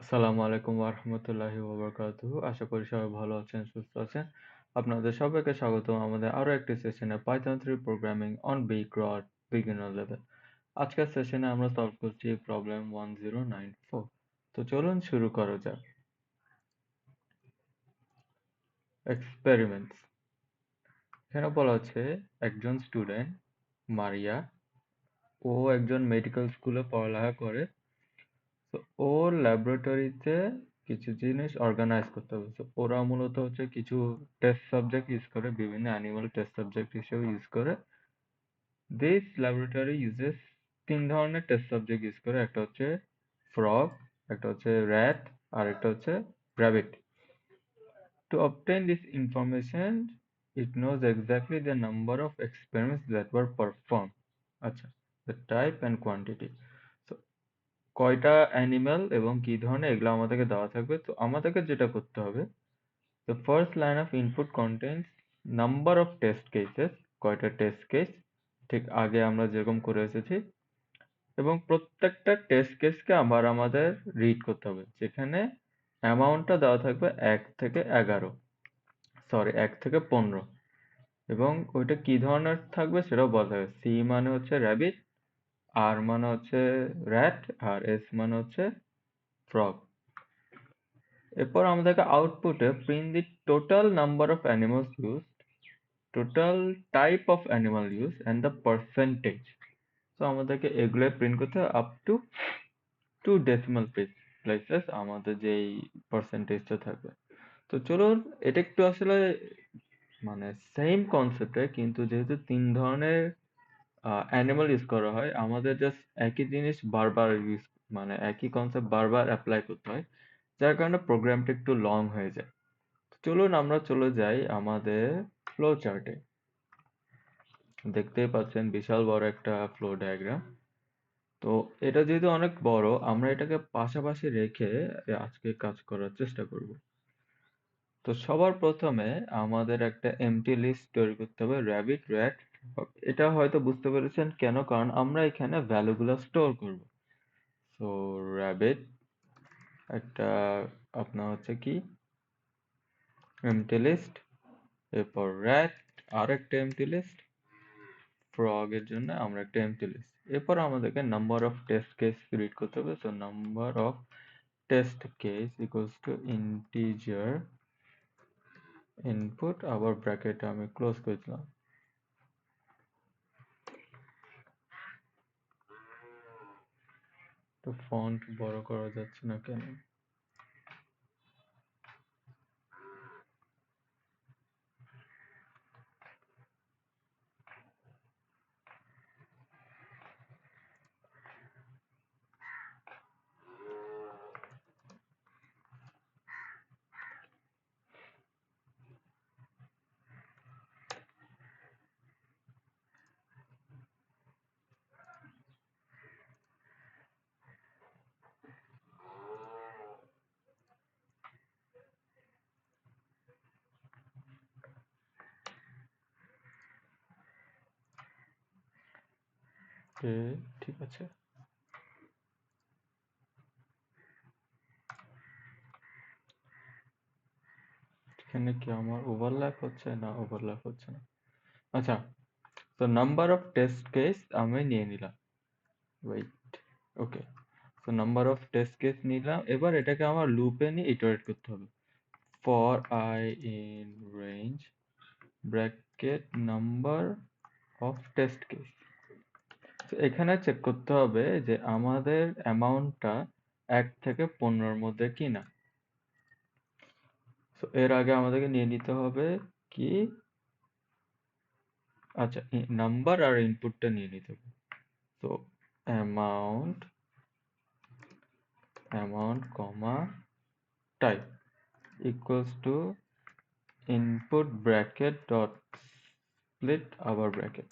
আসসালামু আলাইকুম ওয়া রাহমাতুল্লাহি ওয়া বারাকাতুহু। আশা করি সবাই ভালো আছেন, সুস্থ আছেন। আপনাদের সবাইকে স্বাগতম আমাদের আরো একটি সেশনে Python 3 programming on Beecrowd beginner level. আজকের সেশনে আমরা সলভ করছি প্রবলেম 1094। তো চলুন শুরু করা যাক। এক্সপেরিমেন্টস। এখানে বলা হচ্ছে একজন স্টুডেন্ট মারিয়া, ও একজন মেডিকেল স্কুলে পড়ালেখা করে। তো ওর ল্যাবরেটরিতে কিছু জিনিস অর্গানাইজ করতে হবে। তো ওরা মূলত হচ্ছে কিছু টেস্ট সাবজেক্ট ইউজ করে, বিভিন্ন অ্যানিমাল টেস্ট সাবজেক্ট হিসেবে ইউজ করে। দিস ল্যাবরেটরি ইউজেস তিন ধরনের টেস্ট সাবজেক্ট ইউজ করে, একটা হচ্ছে ফ্রগ, একটা হচ্ছে র্যাট, আর একটা হচ্ছে rabbit. To obtain this information, it knows exactly the number of experiments that were performed. আচ্ছা, the type and quantity. So কয়টা অ্যানিমেল এবং কি ধরনের এগুলো আমাদেরকে দেওয়া থাকবে। তো আমাদেরকে যেটা করতে হবে, the first line of input contains number of test cases, কয়টা টেস্ট কেস, ঠিক আগে আমরা যেরকম করে এসেছি, এবং প্রত্যেকটা টেস্ট কেসকে আবার আমাদের রিড করতে হবে, যেখানে অ্যামাউন্টটা দেওয়া থাকবে 1 থেকে 11, সরি 1 থেকে 15, এবং ওইটা কি ধরনের থাকবে সেটাও বলা থাকবে। সি মানে হচ্ছে র্যাবিট, আর মানে হচ্ছে র্যাট, আর এস মানে হচ্ছে ফ্রগ। এরপর আমাদেরকে আউটপুটে print the total number of animals use, total type of animal use and the percentage. তো আমাদেরকে এগুলো প্রিন্ট করতে হবে আপ টু 2 ডেসিমাল প্লেসেস, আমাদের যেই পার্সেন্টেজটা থাকবে। তো চলুন, এটা একটু আসলে মানে সেম কনসেপ্টে, কিন্তু যেহেতু তিন ধরনের অ্যানিমাল ইউজ করা হয়, আমাদের জাস্ট একই জিনিস বারবার ইউজ, মানে একই কনসেপ্ট বারবার অ্যাপ্লাই করতে হয়, যার কারণে প্রোগ্রামটা একটু লং হয়ে যায়। চলুন আমরা চলে যাই আমাদের ফ্লো চার্টে। দেখতেই পাচ্ছেন বিশাল বড় একটা ফ্লো ডায়াগ্রাম। তো এটা যেহেতু অনেক বড়, আমরা এটাকে পাশাপাশি রেখে আজকে কাজ করার চেষ্টা করব। তো সবার প্রথমে আমাদের একটা এমটি লিস্ট তৈরি করতে হবে, র্যাবিট, র্যাট। এটা হয়তো বুঝতে পেরেছেন কেন, কারণ আমরা এখানে ভ্যালুগুলো স্টোর করব। সো র্যাবিট একটা আপনার হচ্ছে কি এমটি লিস্ট, এরপর র্যাট আর একটা এমটি লিস্ট, ফ্রগ এর জন্য আমরা একটা এমটি লিস্ট। এরপর আমাদেরকে number of test case read করতে হবে। So number of test case equals to integer input, আবার ব্র্যাকেট আমি ক্লোজ করে দিলাম। তো ফন্ট বড় করা যাচ্ছে না কেন? ঠিক আছে। এখানে কি আমার ওভারল্যাপ হচ্ছে? না, ওভারল্যাপ হচ্ছে না। আচ্ছা, তো নাম্বার অফ টেস্ট কেস আমি নিয়ে নিলাম। ওয়েট, ওকে। তো নাম্বার অফ টেস্ট কেস নিলাম, এবার এটাকে আমার লুপে নিয়ে ইটারেট করতে হবে। For I in range bracket number of test case. তো এখানে চেক করতে হবে যে আমাদের অ্যামাউন্টটা 1 থেকে 15-র মধ্যে কিনা। তো এর আগে আমাদেরকে নিয়ে নিতে হবে কি, আচ্ছা, নাম্বার আর ইনপুটটা নিয়ে নিতে হবে। তো amount, comma type equals to input bracket dot split আবার ব্র্যাকেট।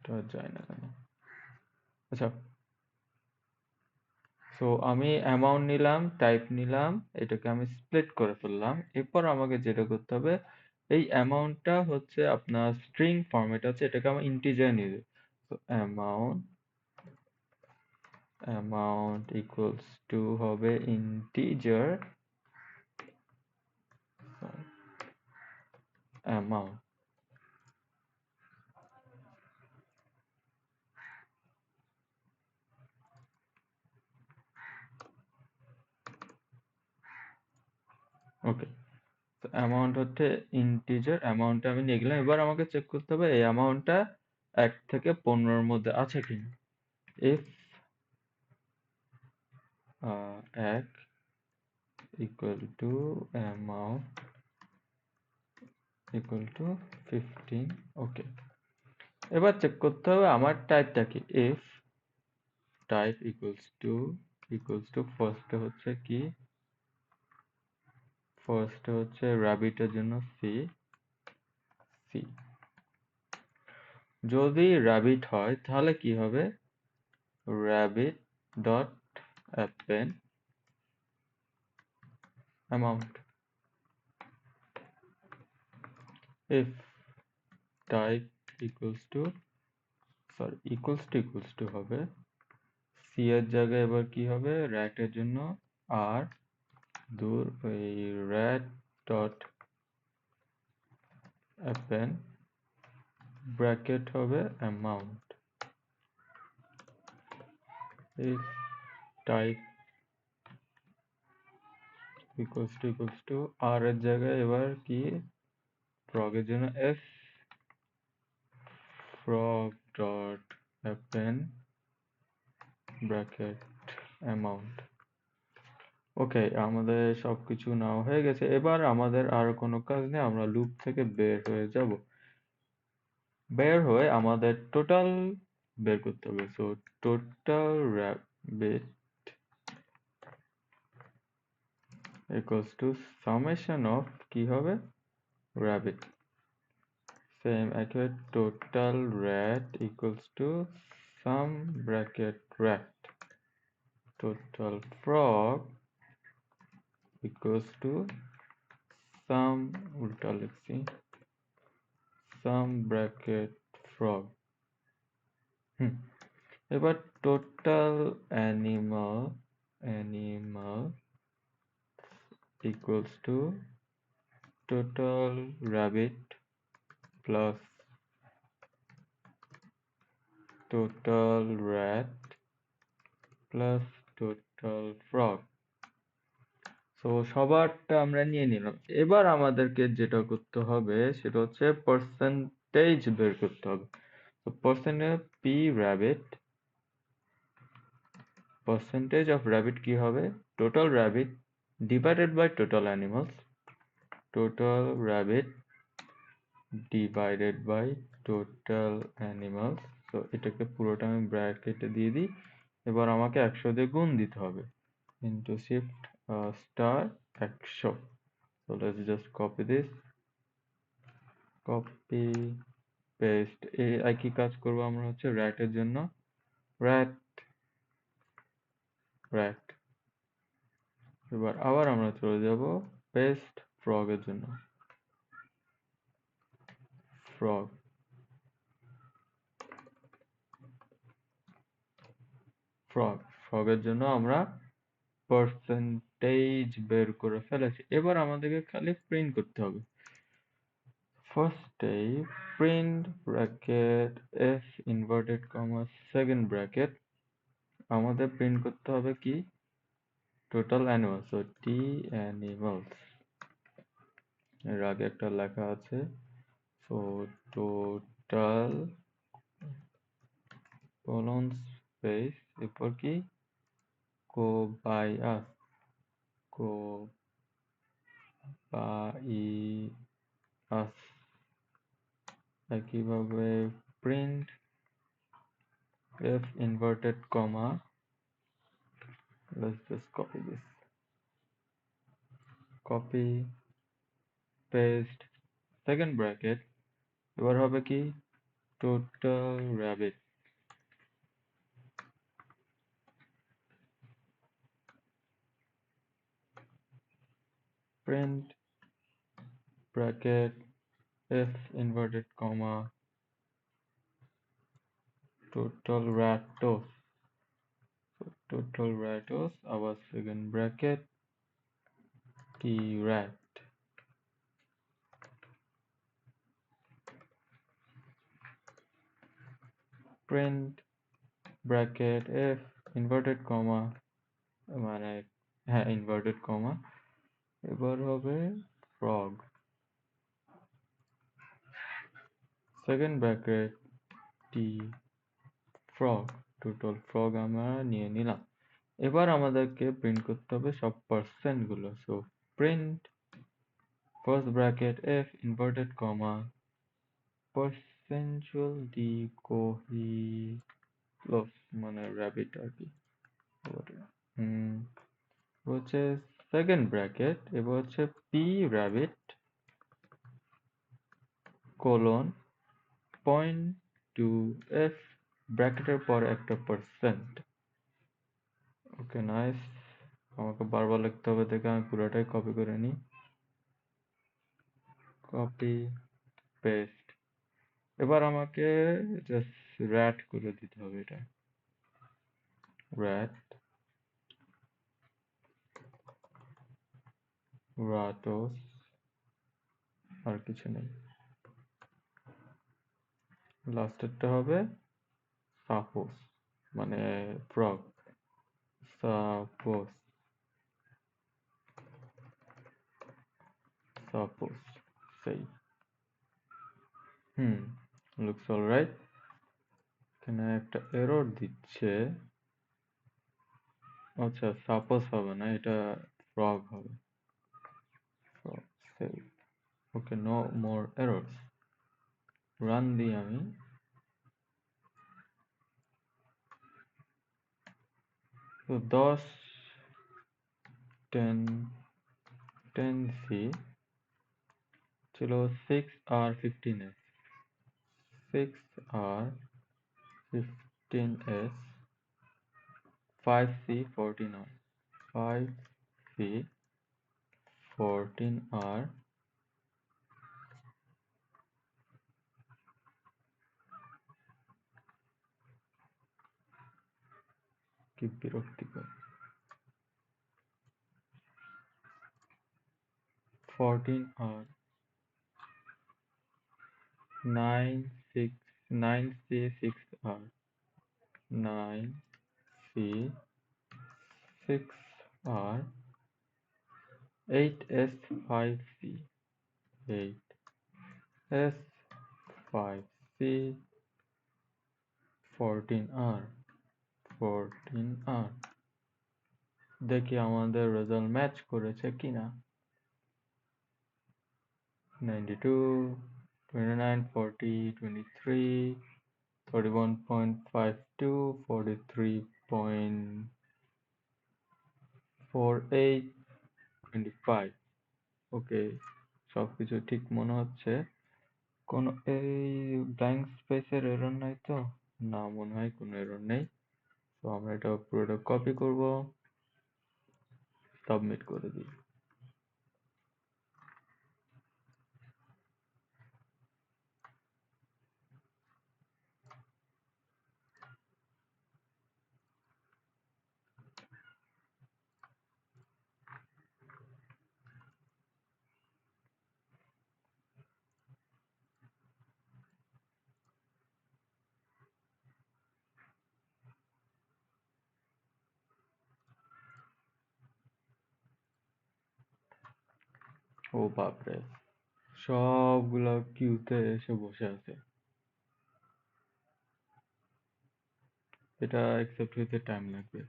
এটা যায় না কেন? আচ্ছা, সো আমি অ্যামাউন্ট নিলাম, টাইপ নিলাম, এটাকে আমি স্প্লিট করে ফেললাম। এরপর আমাকে যেটা করতে হবে, এই অ্যামাউন্টটা হচ্ছে আপনার স্ট্রিং ফরম্যাট আছে, এটাকে আমি ইন্টিজার নিয়ে দেব। তো অ্যামাউন্ট amount equals to হবে integer amount. ওকে, তো অ্যামাউন্ট হচ্ছে ইন্টিজার, অ্যামাউন্টটা আমি নিয়ে গেলাম। এবার আমাকে চেক করতে হবে এই অ্যামাউন্টটা 1 থেকে 15 এর মধ্যে আছে কিনা। If 1 equal to amount equal to 15, ওকে। এবার চেক করতে হবে আমার টাইপটা কি। ইফ টাইপ equals to ফার্স্টে হচ্ছে কি, ফার্স্টে হচ্ছে rabbit-এর জন্য সি। যদি rabbit হয় তাহলে কি হবে, rabbit dot append amount. If type equals to হবে সি এর জায়গায় এবার কি হবে, rat এর জন্য আর দূর ওই rat dot append ব্র্যাকেট হবে amount. If type equals to আর এর জায়গায় এবার কি, frog এর জন্য f frog dot append bracket amount. ওকে, আমাদের সবকিছু নেওয়া হয়ে গেছে। এবার আমাদের আর কোনো কাজ নেই, আমরা লুপ থেকে বের হয়ে যাব। বের হয়ে আমাদের টোটাল বের করতে হবে। So total rabbit equals to summation of কি হবে, rabbit। সেম একই total rat equals to sum bracket rat। Total frog equals to sum, উল্টা লিখছি, sum bracket frog। এবার total animal equals to total rabbit plus total rat plus total frog। So সবারটা আমরা নিয়ে নিলাম। এবার আমাদেরকে যেটা করতে হবে সেটা হচ্ছে পার্সেন্টেজ বের করতে হবে। তো percentage of rabbit কি হবে, total rabbit divided by total animals, total rabbit divided by total animals। তো এটাকে পুরোটা আমি ব্র্যাকেটে দিয়ে দিই। এবার আমাকে 100 দিয়ে গুণ দিতে হবে, into shift star 100। so let's just copy this, copy paste। এই একই কাজ করব আমরা হচ্ছে rat এর জন্য, rat rat। এবার আবার আমরা চলে যাব paste frog এর জন্য, frog frog এর জন্য আমরা পার্সেন্টেজ বের করে ফেলেছি। এবার আমাদেরকে খালি প্রিন্ট করতে হবে। ফার্স্টে print bracket f inverted comma second bracket, আমাদের প্রিন্ট করতে হবে কি, টোটাল অ্যানিমালস। সো টি অ্যানিমালস, এর আগে একটা লেখা আছে। সো টোটাল কোলন স্পেস এরপর কি, কোবায়াস, কোবায়াস। একইভাবে print f inverted comma, let's just copy this, copy paste second bracket। এবার হবে কি, total rabbit print bracket f inverted comma total ratos। total write-offs আবার second bracket কি rat print bracket f inverted comma মানে হ্যাঁ inverted comma এবার হবে frog second bracket t frog total frog আমরা নিয়ে নিলাম এবার আমাদেরকে প্রিন্ট করতে হবে সব পার্সেন্ট গুলো so print first bracket f inverted comma percentual decohilos মানে rabbit আর কি হচ্ছে সেকেন্ড ব্র্যাকেট এবার হচ্ছে P rabbit colon point two F ব্র্যাকেটের পর একটা পার্সেন্ট ওকে নাইস আমাকে বারবার লিখতে হবে দেখে আমি পুরোটাই কপি করে নিই কপি পেস্ট এবার আমাকে জাস্ট র্যাট করে দিতে হবে এটা র্যাট রাটোস আর কিছু নেই লাস্টেরটা হবে সাপোজ মানে ফ্রগ সাপোজ সাপোজ সেই লুকস অলরাইট এখানে একটা এরর দিচ্ছে আচ্ছা সাপোজ হবে না এটা ফ্রগ হবে frog save okay no more errors run দিই আমি তো 10 10 10c ছিল 6r 15s 6r 15s 5c 14r 5c 14r কি বিরক্তিকর 14r 9c 6r 9c 6r 8s 5c 8s 5c 14r 14r দেখি আমাদের রেজাল্ট ম্যাচ করেছে কিনা 92 29 40 23 31.52 43.48 25 ওকে সবকিছু ঠিক মনে হচ্ছে কোনো এই ব্ল্যাঙ্ক স্পেসের এরর নাই তো না মনে হয় কোনো এরর নেই তো আমরা এটা পুরোটা কপি করব সাবমিট করে দিই ও বাপরে সবগুলো কিউতে এসে বসে আছে এটা অ্যাকসেপ্ট হতে টাইম লাগবে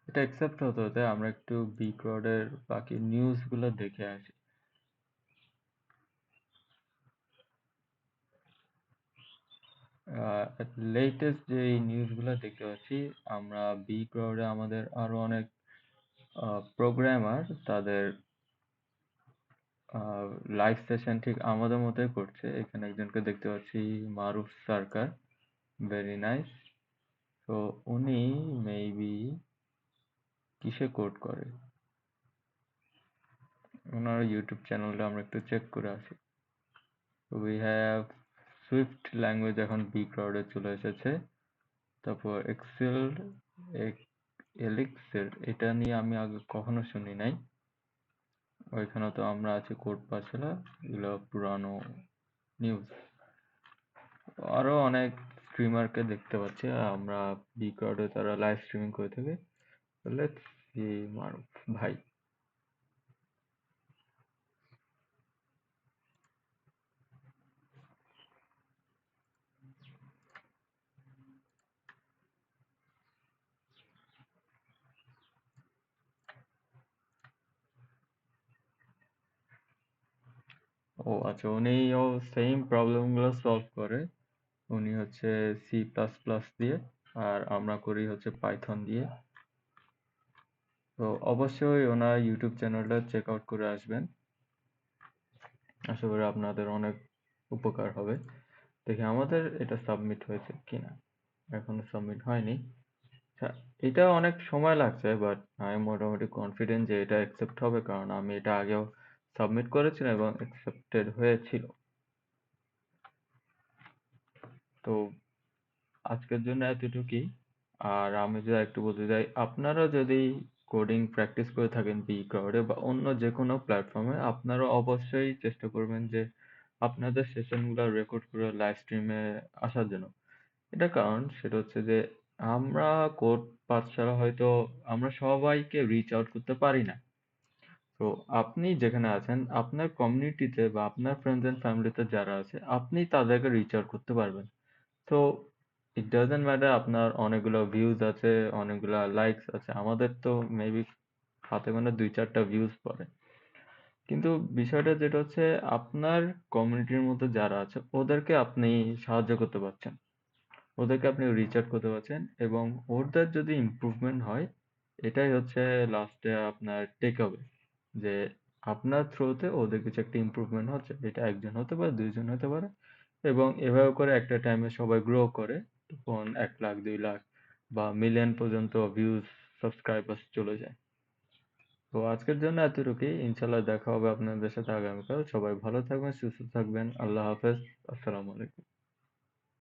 এটা অ্যাকসেপ্ট হতে হতে আমরা একটু Beecrowd এর বাকি নিউজ গুলো দেখে আসি লেটেস্ট যে নিউজগুলো দেখতে পাচ্ছি, আমরা বি ক্রাউডে আমাদের আরো অনেক প্রোগ্রামার তাদের লাইভ সেশন ঠিক আমাদের মতোই করছে। এখানে একজনকে দেখতে পাচ্ছি, মারুফ সরকার, ভেরি নাইস। তো উনি মেবি কিসে কোড করে, ওনার ইউটিউব চ্যানেলটা আমরা একটু চেক করে আসি। উই হ্যাভ সুইফট ল্যাঙ্গুয়েজ এখন বি ক্রাউডে চলে এসেছে। তারপর এক্সেল, এলিক্সের, এটা নিয়ে আমি আগে কখনো শুনি নাই। ওইখানে তো আমরা আছি কোড পাঠশালা, এগুলো পুরানো নিউজ। আরো অনেক স্ট্রিমারকে দেখতে পাচ্ছি আমরা বি ক্রাউডে, তারা লাইভ স্ট্রিমিং করে থাকে। লেটস সি মারুফ ভাই। ও আচ্ছা, উনিও সেম প্রবলেম গুলো সলভ করে। উনি হচ্ছে সি প্লাস প্লাস দিয়ে, আর আমরা করি হচ্ছে পাইথন দিয়ে। তো অবশ্যই ওনার ইউটিউব চ্যানেলটা চেক আউট করে আসবেন, আশা করি আপনাদের অনেক উপকার হবে। দেখি আমাদের এটা সাবমিট হয়েছে কিনা। এখনো সাবমিট হয়নি। আচ্ছা, এটা অনেক সময় লাগছে, বাট আমি মোটামুটি কনফিডেন্ট যে এটা অ্যাকসেপ্ট হবে, কারণ আমি এটা আগেও সাবমিট করেছিলাম এবং অ্যাকসেপ্টেড হয়েছিল। তো আজকের জন্য এতটুকুই। আর আমি যদি একটু বলতে চাই, আপনারা যদি কোডিং প্র্যাকটিস করে থাকেন বি ক্রাউডে বা অন্য যে কোনো প্ল্যাটফর্মে, আপনারা অবশ্যই চেষ্টা করবেন যে আপনাদের সেশনগুলো রেকর্ড করে লাইভ স্ট্রিমে আসার জন্য। এটা কারণ সেটা হচ্ছে যে আমরা কোড পাঠশালা হয়তো আমরা সবাইকে রিচ আউট করতে পারি না। তো আপনি যেখানে আছেন, আপনার কমিউনিটিতে বা আপনার ফ্রেন্ডস এন্ড ফ্যামিলিতে যারা আছে, আপনি তাদেরকে রিচ আউট করতে পারবেন। তো ইট ডাজন্ট ম্যাটার আপনার অনেকগুলো ভিউজ আছে, অনেকগুলা লাইকস আছে। আমাদের তো মেবি হাতে গোনা 2-4টা ভিউজ পড়ে। কিন্তু বিষয়টা যেটা হচ্ছে, আপনার কমিউনিটির মধ্যে যারা আছে ওদেরকে আপনি সাহায্য করতে পারছেন। ওদেরকে আপনি রিচ আউট করতে পারছেন এবং ওদের যদি ইমপ্রুভমেন্ট হয়, এটাই হচ্ছে লাস্টে আপনার টেক অ্যাওয়ে, যে আপনার থ্রুতে ওদের কিছু একটা ইমপ্রুভমেন্ট হচ্ছে। এটা একজন হতে পারে, 2জন হতে পারে, এবং এভাবে করে একটা টাইমে সবাই গ্রো করে, তখন 1 লাখ, 2 লাখ বা মিলিয়ন পর্যন্ত ভিউজ, সাবস্ক্রাইবার্স চলে যায়। তো আজকের জন্য এতটুকুই। ইনশাল্লাহ দেখা হবে আপনাদের সাথে আগামীকাল। সবাই ভালো থাকবেন, সুস্থ থাকবেন। আল্লাহ হাফেজ। আসসালামু আলাইকুম।